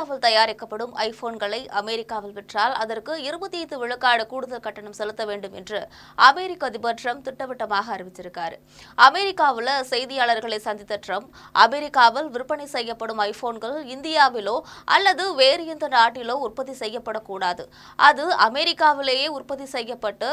இந்தியாவில் தயாரிக்கப்படும் ஐபோன்களை அமெரிக்காவில் விற்றால் அதற்கு 25 விழுக்காடு கூடுதல் கட்டணம் செலுத்த வேண்டும் என்று அமெரிக்க அதிபர் ட்ரம்ப் திட்டவட்டமாக அறிவித்திருக்கார். அமெரிக்காவில் செய்தியாளர்களை சந்தித்த ட்ரம்ப், அமெரிக்காவில் விற்பனை செய்யப்படும் ஐபோன்கள் இந்தியாவிலோ அல்லது வேறு எந்த நாட்டிலோ உற்பத்தி செய்யப்படக்கூடாது. அது அமெரிக்காவிலேயே உற்பத்தி செய்யப்பட்டு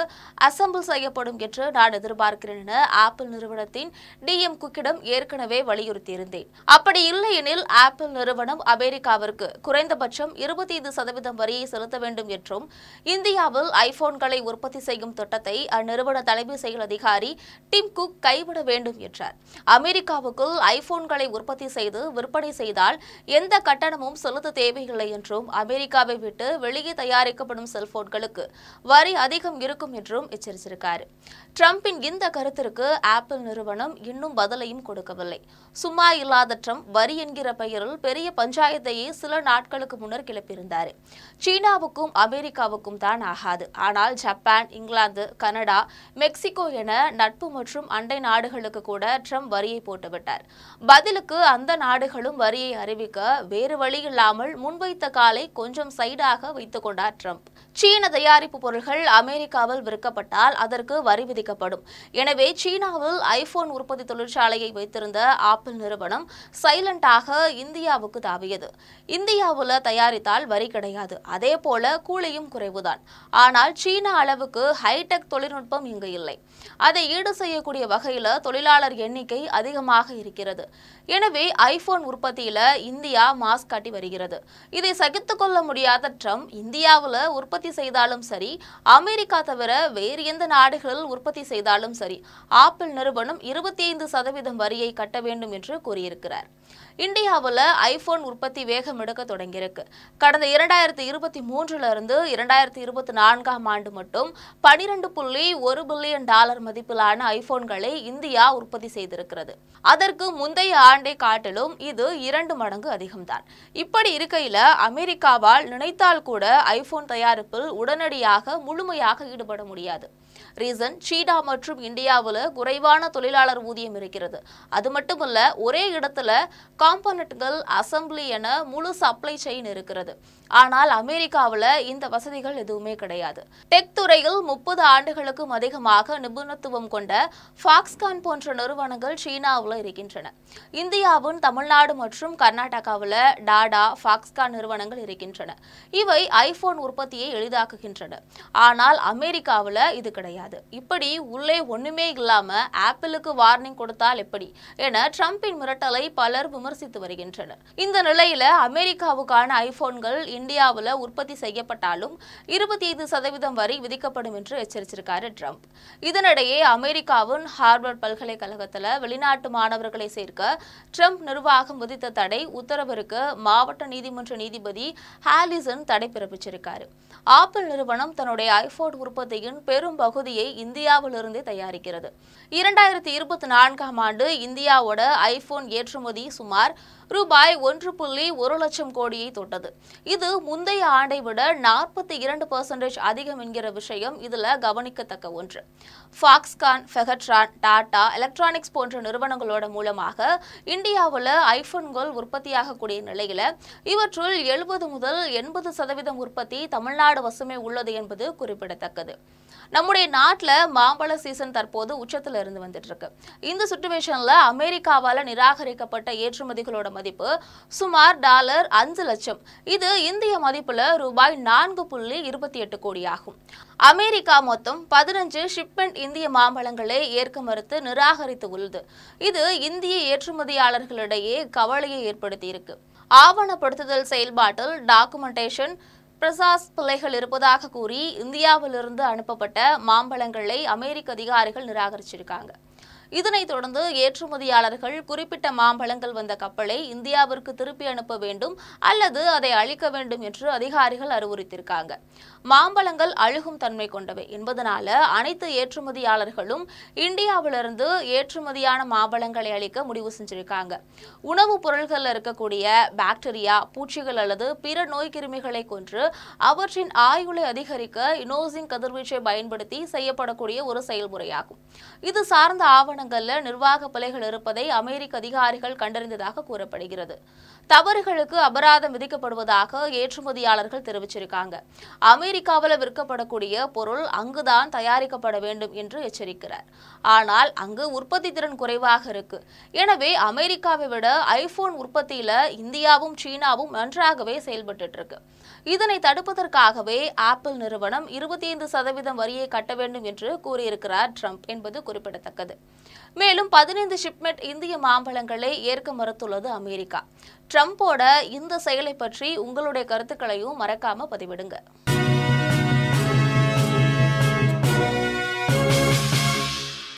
அசெம்பிள் செய்யப்படும் என்று நான் எதிர்பார்க்கிறேன் என ஆப்பிள் நிறுவனத்தின் டிஎம் குக்கிடம் ஏற்கனவே வலியுறுத்தியிருந்தேன். அப்படி இல்லையெனில் ஆப்பிள் நிறுவனம் அமெரிக்காவிற்கு குறைந்தபட்சம் 25% வரியை செலுத்த வேண்டும் என்றும், இந்தியாவில் ஐபோன்களை உற்பத்தி செய்யும் திட்டத்தை அந்நிறுவன தலைமை செயல் அதிகாரி டிம் குக் கைவிட வேண்டும் என்றார். அமெரிக்காவுக்குள் ஐபோன்களை உற்பத்தி செய்து விற்பனை செய்தால் எந்த கட்டணமும் செலுத்த தேவையில்லை என்றும், அமெரிக்காவை விட்டு வெளியே தயாரிக்கப்படும் செல்போன்களுக்கு வரி அதிகம் இருக்கும் என்றும் எச்சரித்திருக்கார். ட்ரம்பின் இந்த கருத்திற்கு ஆப்பிள் நிறுவனம் இன்னும் பதிலையும் கொடுக்கவில்லை. சும்மா இல்லாத ட்ரம்ப் வரி என்கிற பெயரில் பெரிய பஞ்சாயத்தையே சில நாட்களுக்கு முன்னர் கிளப்பியிருந்தார். சீனாவுக்கும் அமெரிக்காவுக்கும் தான் ஆகாது, ஆனால் ஜப்பான், இங்கிலாந்து, கனடா, மெக்சிகோ என நட்பு மற்றும் அண்டை நாடுகளுக்கு கூட ட்ரம்ப் வரியை போட்டுவிட்டார். பதிலுக்கு அந்த நாடுகளும் வரியை அறிவிக்க வேறு வழியில்லாமல் முன்வைத்த காலை கொஞ்சம் சைடாக வைத்துக் கொண்டார் ட்ரம்ப். சீன தயாரிப்பு பொருட்கள் அமெரிக்காவில் விற்கப்பட்டால் அதற்கு வரி விதிக்கப்படும். எனவே சீனாவில் ஐபோன் உற்பத்தி தொழிற்சாலையை வைத்திருந்த ஆப்பிள் நிறுவனம் சைலண்டாக இந்தியாவுக்கு தாவியது. இந்தியாவில் தயாரித்தால் வரி கிடையாது, அதே போல கூலியும் குறைவுதான். ஆனால் சீனா அளவுக்கு ஹைடெக் தொழில்நுட்பம் இங்கு இல்லை. அதை ஈடு செய்யக்கூடிய வகையில் தொழிலாளர் எண்ணிக்கை அதிகமாக இருக்கிறது. எனவே ஐபோன் உற்பத்தியில இந்தியா மாஸ்க் காட்டி வருகிறது. இதை சகித்துக் கொள்ள முடியாத ட்ரம்ப், இந்தியாவில் உற்பத்தி செய்தாலும் சரி, அமெரிக்கா தவிர வேறு எந்த நாடுகளில் உற்பத்தி செய்தாலும் சரி, ஆப்பிள் நிறுவனம் 25% வரியை கட்ட வேண்டும் என்று கூறியிருக்கிறார். இந்தியாவில் ஐபோன் உற்பத்தி வேகம் எடுக்க தொடங்கியிருக்கு. கடந்த 2023 இருந்து 2024 ஆண்டு மட்டும் $12.1 பில்லியன் மதிப்பிலான ஐபோன்களை இந்தியா உற்பத்தி செய்திருக்கிறது. அதற்கு முந்தைய ஆண்டை காட்டிலும் இது 2 மடங்கு அதிகம்தான். இப்படி இருக்கையில அமெரிக்காவால் நினைத்தால் கூட ஐபோன் தயாரிப்பில் உடனடியாக முழுமையாக ஈடுபட முடியாது. ரீசன், சீனா மற்றும் இந்தியாவில் குறைவான தொழிலாளர் ஊதியம் இருக்கிறது. அது மட்டுமல்ல, ஒரே இடத்துல காம்போனன்ட்கள், அசம்பிளி என முழு சப்ளை செயின் இருக்கிறது. ஆனால் அமெரிக்காவில் இந்த வசதிகள் எதுவுமே கிடையாது. டெக் துறையில் 30 ஆண்டுகளுக்கும் அதிகமாக நிபுணத்துவம் கொண்ட ஃபாக்ஸ்கான் போன்ற நிறுவனங்கள் சீனாவில் இருக்கின்றன. இந்தியாவின் தமிழ்நாடு மற்றும் கர்நாடகாவில் டாடா, ஃபாக்ஸ்கான் நிறுவனங்கள் இருக்கின்றன. இவை ஐபோன் உற்பத்தியை எளிதாக்குகின்றன. ஆனால் அமெரிக்காவில் இது கிடையாது. இப்படி உள்ளே ஒண்ணுமே இல்லாம ஆப்பிளுக்கு வார்னிங் கொடுத்தால் எப்படி என ட்ரம்பின் மிரட்டலை பலர் விமர்சித்து வருகின்றனர். இந்த நிலையில அமெரிக்காவுக்கான ஐபோன்கள் இந்தியாவில் உற்பத்தி செய்யப்பட்டாலும் 25% வரி விதிக்கப்படும் என்று எச்சரித்திருக்காரு ட்ரம்ப். இதனிடையே அமெரிக்காவின் ஹார்வர்ட் பல்கலைக்கழகத்தில் வெளிநாட்டு மாணவர்களை சேர்க்க ட்ரம்ப் நிர்வாகம் விதித்த தடை உத்தரவிற்கு மாவட்ட நீதிமன்ற நீதிபதி ஹாலிசன் தடை பிறப்பிச்சிருக்காரு. ஆப்பிள் நிறுவனம் தன்னுடைய ஐபோன் உற்பத்தியின் பெரும் பகுதியை இந்தியாவிலிருந்தே தயாரிக்கிறது. 2024 ஆண்டு இந்தியாவோட ஐபோன் ஏற்றுமதி சுமார் ரூபாய் 1.1 லட்சம் கோடியை தொட்டது. இது முந்தைய ஆண்டை விட 42% அதிகம் என்கிற விஷயம் இதுல கவனிக்கத்தக்க ஒன்று. ஃபாக்ஸ்கான், ஃபெகட்ரான், டாடா எலக்ட்ரானிக்ஸ் போன்ற நிறுவனங்களோட மூலமாக இந்தியாவில் ஐபோன்கள் உற்பத்தியாகக்கூடிய நிலையில இவற்றுள் 70 முதல் 80% உற்பத்தி தமிழ்நாடு வசமே உள்ளது என்பது குறிப்பிடத்தக்கது. நம்முடைய நாட்டில் மாம்பழ சீசன் தற்போது உச்சத்தில் இருந்து வந்துட்டு இருக்கு. இந்த சிச்சுவேஷன்ல அமெரிக்காவால் நிராகரிக்கப்பட்ட ஏற்றுமதிகளோட மதிப்பு சுமார் $5 லட்சம். இது இந்திய மதிப்புல ரூபாய் 4.28 கோடி ஆகும். அமெரிக்கா மொத்தம் 15 ஷிப்மெண்ட் இந்திய மாம்பழங்களை ஏற்க மறுத்து நிராகரித்து உள்ளது. இது இந்திய ஏற்றுமதியாளர்களிடையே கவலையை ஏற்படுத்தி இருக்கு. ஆவணப்படுத்துதல் செயல்பாட்டில் டாக்குமெண்டேஷன் பிரசாஸ் பிள்ளைகள் இருப்பதாக கூறி இந்தியாவிலிருந்து அனுப்பப்பட்ட மாம்பழங்களை அமெரிக்க அதிகாரிகள் நிராகரிச்சிருக்காங்க. இதனைத் தொடர்ந்து ஏற்றுமதியாளர்கள் குறிப்பிட்ட மாம்பழங்கள் வந்த கப்பலை இந்தியாவிற்கு திருப்பி அனுப்ப வேண்டும் அல்லது அதை அழிக்க வேண்டும் என்று அதிகாரிகள் அறிவுறுத்தியிருக்காங்க. மாம்பழங்கள் அழுகும் தன்மை கொண்டவை என்பதனால அனைத்து ஏற்றுமதியாளர்களும் இந்தியாவிலிருந்து ஏற்றுமதியான மாம்பழங்களை அளிக்க முடிவு செஞ்சிருக்காங்க. உணவுப் பொருட்களில் இருக்கக்கூடிய பாக்டீரியா, பூச்சிகள் அல்லது பிற நோய் கிருமிகளை கொன்று அவற்றின் ஆயுளை அதிகரிக்க இனோசிங் கதிர்வீச்சை பயன்படுத்தி செய்யப்படக்கூடிய ஒரு செயல்முறையாகும். இது சார்ந்த ஆவணங்கள்ல நிர்வாக பிழைகள் இருப்பதை அமெரிக்க அதிகாரிகள் கண்டறிந்ததாக கூறப்படுகிறது. தவறுகளுக்கு அபராதம் விதிக்கப்படுவதாக ஏற்றுமதியாளர்கள் தெரிவிச்சிருக்காங்க. அமெரிக்காவில் விற்கப்படக்கூடிய பொருள் அங்குதான் தயாரிக்கப்பட வேண்டும் என்று எச்சரிக்கிறார். ஆனால் அங்கு உற்பத்தி திறன் குறைவாக இருக்கு. எனவே அமெரிக்காவை விட ஐபோன் உற்பத்தியில இந்தியாவும் சீனாவும் நன்றாகவே செயல்பட்டு இருக்கு. இதனை தடுப்பதற்காகவே ஆப்பிள் நிறுவனம் 25% வரியை கட்ட வேண்டும் என்று கூறியிருக்கிறார் ட்ரம்ப் என்பது குறிப்பிடத்தக்கது. மேலும் 15 ஷிப்மெண்ட் இந்திய மாம்பழங்களை ஏற்க மறுத்துள்ளது அமெரிக்கா. ட்ரம்போட இந்த செயலை பற்றி உங்களுடைய கருத்துக்களையும் மறக்காம பதிவிடுங்க.